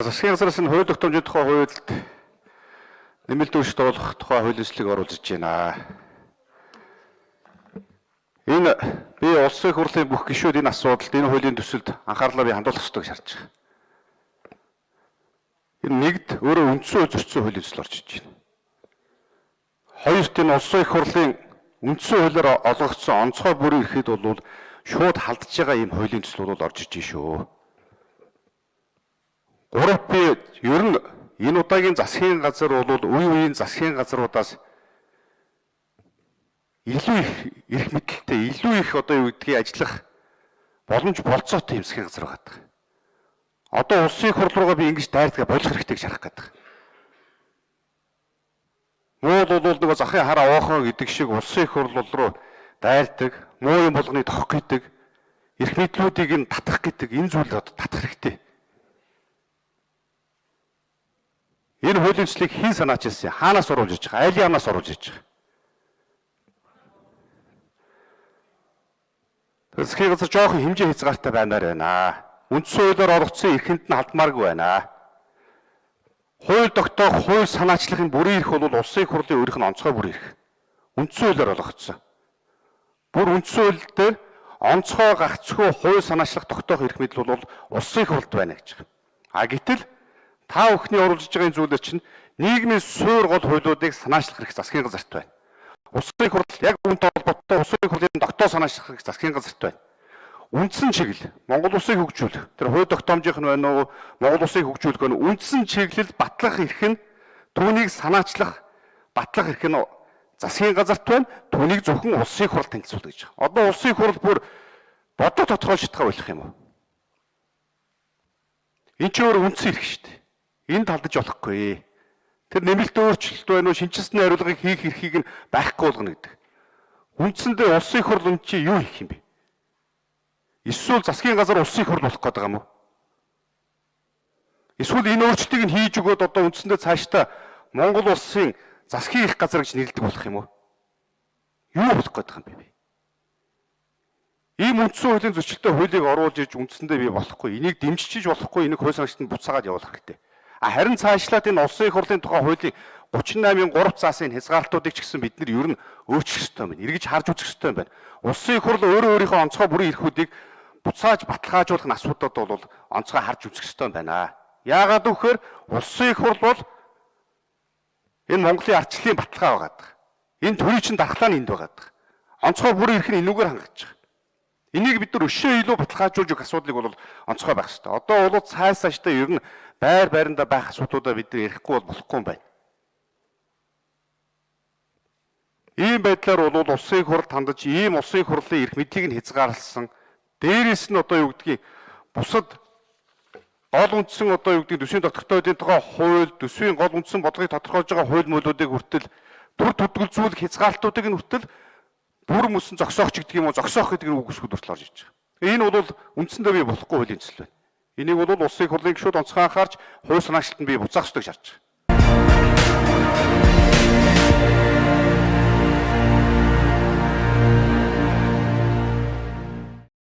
Засгийн газраас нь хууль тогтоомжийн тухай хуульд нэмэлт өөрчлөлт оруулах тухай хуулийн төслийг оруулж ирж байна. Энэ би улсын их хурлын бүх гишүүд энэ асуудалд энэ хуулийн төсөлд анхаарлаа бий хандуулах ёстой гэж харж байгаа. Энэ нэгд өөрөө үндсэн үзэгдсэн хуулийн төсөл орж иж байна. Хоёрт энэ улсын их хурлын үндсэн хуулиар олгогдсон онцгой бүрийн эрхэд бол шууд халдж байгаа ийм хуулийн төсөл бол орж иж шүү. Гурав би ер нь энэ удаагийн засгийн газар бол үе үеийн засгийн газруудаас илүү их мэдлэлтэй, илүү их одоо юу гэдгийг ажиллах боломж болцоотой юм засгийн газар байгаа. Одоо улсын их хурл руугаа би ингэж дайрдгаа болох хэрэгтэй гэж харах гэдэг. Мууд бол нөгөө захын хараа оохоо гэдэг шиг улсын их хурл руу дайрдаг, муу юм болгоныг тохих гэдэг, эрх мэдлүүдийг нь татах гэдэг энэ зүйл одоо татах хэрэгтэй. Энэ хуулийн төслийг хэн санаач ирсэн? Хаанаас оруулж иж байгаа? Айл яамнаас оруулж иж байгаа? Засгийн газар жоохон хэмжээ хязгаартай баймаар байна. Үндсэн хуулиар орогдсон эрхэнд нь алдмааргүй байна. Хууль тогтоох, хууль санаачлахын бүрийн эрх бол улсын их хурлын өөрийнх нь онцгой бүрийн эрх. Үндсэн хуулиар олгогдсон. Бүр үндсэн хууль дээр онцгой гагцхүү хууль санаачлах тогтоох эрх мэдэл бол улсын их хурлд байна гэж байна. А гэтэл та бүхний оруулж байгаа зүйлээр чинь нийгмийн суурь гол хуулиудыг санаачлах хэрэг засгийн газарт байна. Улсын их хурл яг үүнтэй холбоотой улсын их хурлын тогтоох санаачлах хэрэг засгийн газарт байна. Үндсэн чиглэл Монгол улсыг хөгжүүлэх. Тэр хууль тогтоомжийнх нь байна уу? Монгол улсыг хөгжүүлэх нь үндсэн чиглэл батлах эрх нь түүнийг санаачлах, батлах эрх нь засгийн газарт байна. Түүнийг зөвхөн улсын их хурл танилцуулдаг гэж байна. Одоо улсын их хурл бүр бодо тодорхой шалтгаан болох юм уу? Энэ ч өөр үндсэн эрх шүү дээ. Энэ талдаж болохгүй. Тэр нэмэлт өөрчлөлт байна уу, шинжилсэн хариулгыг хийх эрхийг нь байхгүй болгоно гэдэг. Үндсэндээ улсын их хурл чи юу хийх юм бэ? Эсвэл засгийн газар улсын их хурл болох гэдэг юм уу? Эсвэл энэ өөрчлөлтийг нь хийж өгөөд одоо үндсэндээ цаашдаа Монгол улсын засгийн их газар гэж нэрлэдэг болох юм уу? Юу болох гэдэг юм бэ? Ийм үндсэн хуулийн зөрчилтэй хуулийг оруулж ирж үндсэндээ бий болохгүй. Энийг дэмжиж болохгүй. Энийг хууль санагчид нь буцаагаад явуулах хэрэгтэй. Харин цаашлаад энэ улсын их хурлын тухай хуулийн 38-ын 3 цаасын хязгаарлалтуудыг ч гэсэн бид нар ер нь өөрчлөх ёстой байна. Эргэж харж үзэх ёстой байна. Улсын их хурл өөрөө өөрийнхөө онцгой бүрийн эрхүүдийг буцааж баталгаажуулах нь асуудлууд бол онцгой харж үзэх ёстой байна. Яагаад гэвэл улсын их хурл бол энэ Монголын ардчлалын баталгаа байгаад байгаа. Энэ төрийн чин дархлаа нь энд байгаад байгаа. Онцгой бүрийн эрх нь энүүгээр хангаж байгаа. Энийг бид нар өшөө илүү баталгаажуулж өгөх асуудлыг бол онцгой байх ёстой. Одоо бол цаашдаа ер нь байр байранда байх асуудлуудаа бид нар ярихгүй бол болохгүй юм байна. Ийм байдлаар бол улсын их хурл хандаж, ийм улсын их хурлын эрх мэдлийг нь хязгаарласан. Дээрээс нь одоо юу гэдгийг бусад гол үндсэн одоо юу гэдгийг төсвийн тогтвортой тухай хууль, төсвийн гол үндсэн бодлогыг тодорхойлж байгаа хууль мөлүүдийг хүртэл төр төдөлзүүлэх хязгаарлалтуудыг нь хүртэл бүр мөсөн зогсоох ч гэдэг юм уу, зогсоох гэдэг үг үсгүүд хүртэл орж иж байгаа. Энэ бол үндсэндээ бий болохгүй хуулийн төсөл байна. Энийг бол улсын их хурлын гишүүд онцгой анхаарч хууль санаачилтанд бий буцаах ёстой гэж харж байгаа.